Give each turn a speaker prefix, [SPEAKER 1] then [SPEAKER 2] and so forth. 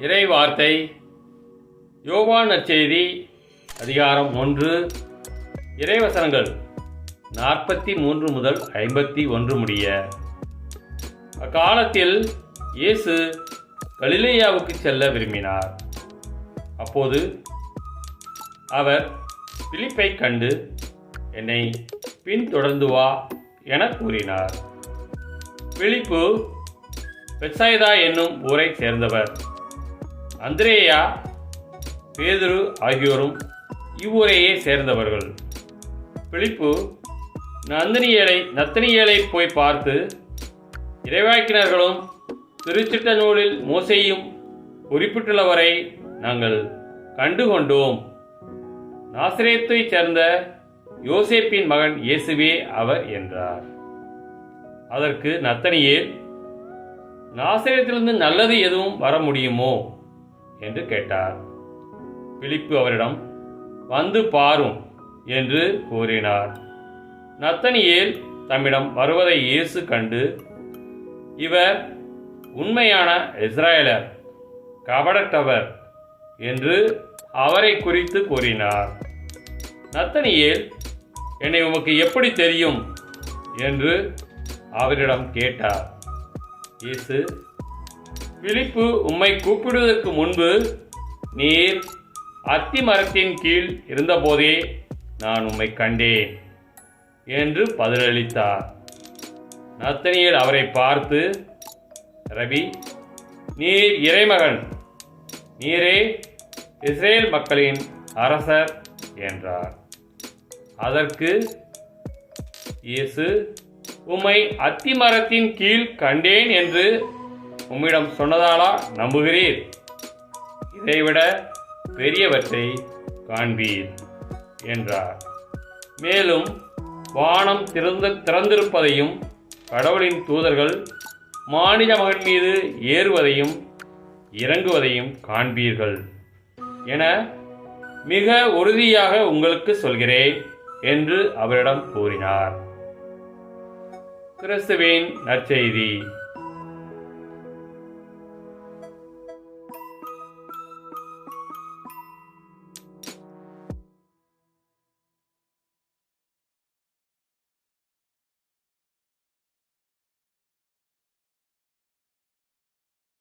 [SPEAKER 1] இறை வார்த்தை யோவான் நற்செய்தி அதிகாரம் 1 இறைவசனங்கள் 43 முதல் 51 முடிய. அக்காலத்தில் இயேசு கலிலேயாவுக்கு செல்ல விரும்பினார். அப்போது அவர் பிலிப்பை கண்டு, என்னை பின்தொடர்ந்து வா என கூறினார். பிலிப்பு பெத்சாய்தா என்னும் ஊரை சேர்ந்தவர். அந்திரேயா, பேதுரு ஆகியோரும் இவ்வூரையே சேர்ந்தவர்கள். பிலிப்பு நத்தனியேலை போய் பார்த்து, இறைவாக்கினர்களும் திருச்சிட்ட நூலில் மோசேயும் குறிப்பிட்டுள்ளவரை நாங்கள் கண்டுகொண்டோம். நாசரேத்தைச் சேர்ந்த யோசேப்பின் மகன் இயேசுவே அவர் என்றார். அதற்கு நத்தனியேல், நாசரேத்திலிருந்து நல்லது எதுவும் வர முடியுமோ என்று கேட்டார். பிலிப்பு அவரிடம், வந்து பாரும் என்று கூறினார். நத்தனியேல் தம்மிடம் வருவதை இயேசு கண்டு, இவர் உண்மையான இஸ்ராயலர், கபடற்றவர் என்று அவரை குறித்து கூறினார். நத்தனியேல், என்னை உமக்கு எப்படி தெரியும் என்று அவரிடம் கேட்டார். இயேசு, பிலிப்பு உம்மை கூப்பிடுவதற்கு முன்பு நீர் அத்தி மரத்தின் கீழ் இருந்தபோதே நான் உம்மை கண்டேன் என்று பதிலளித்தார். நத்தனியேல் அவரை பார்த்து, ரபி, நீர் இறைமகன், நீரே இஸ்ரேல் மக்களின் அரசர் என்றார். அதற்கு இயேசு, உம்மை அத்தி மரத்தின் கீழ் கண்டேன் என்று உம்மிடம் சொன்னதாலா நம்புகிறீர்? இதைவிட பெரியவற்றை காண்பீர் என்றார். மேலும் வானம் திறந்திருப்பதையும் கடவுளின் தூதர்கள் மானிட மகன் மீது ஏறுவதையும் இறங்குவதையும் காண்பீர்கள் என மிக உறுதியாக உங்களுக்கு சொல்கிறேன் என்று அவரிடம் கூறினார். கிறிஸ்துவின் நற்செய்தி.